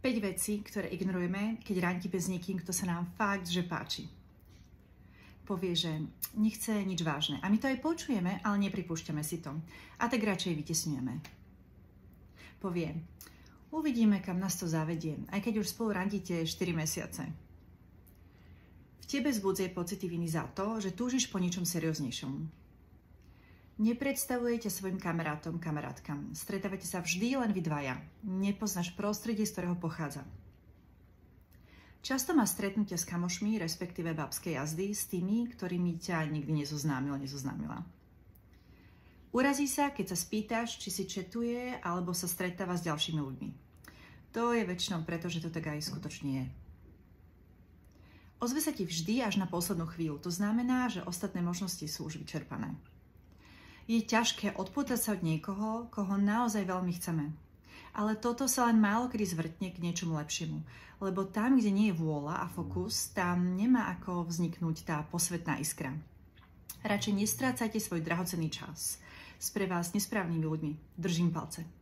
5 vecí, ktoré ignorujeme, keď randíme s niekým, kto sa nám fakt, že páči. Povie, že nechce nič vážne. A my to aj počujeme, ale nepripúšťame si to. A tak radšej vytesňujeme. Povie, uvidíme, kam nás to zavedie, aj keď už spolu randíte 4 mesiace. V tebe zbudzuje pocity viny za to, že túžiš po niečom serióznejšom. Nepredstavujete svojim kamarátom, kamarátkam. Stretávate sa vždy len vy dvaja. Nepoznáš prostredie, z ktorého pochádza. Často má stretnutia s kamošmi, respektíve babské jazdy, s tými, ktorými ťa nikdy nezoznámila. Urazí sa, keď sa spýtaš, či si chatuje, alebo sa stretáva s ďalšími ľuďmi. To je väčšinou preto, že to tak aj skutočne je. Ozve sa ti vždy až na poslednú chvíľu. To znamená, že ostatné možnosti sú už vyčerpané. Je ťažké odpotať sa od niekoho, koho naozaj veľmi chceme. Ale toto sa len málo kedy zvrtne k niečomu lepšiemu. Lebo tam, kde nie je vôľa a fokus, tam nemá ako vzniknúť tá posvetná iskra. Radšej nestrácajte svoj drahocenný čas s pre vás nesprávnymi ľuďmi. Držím palce.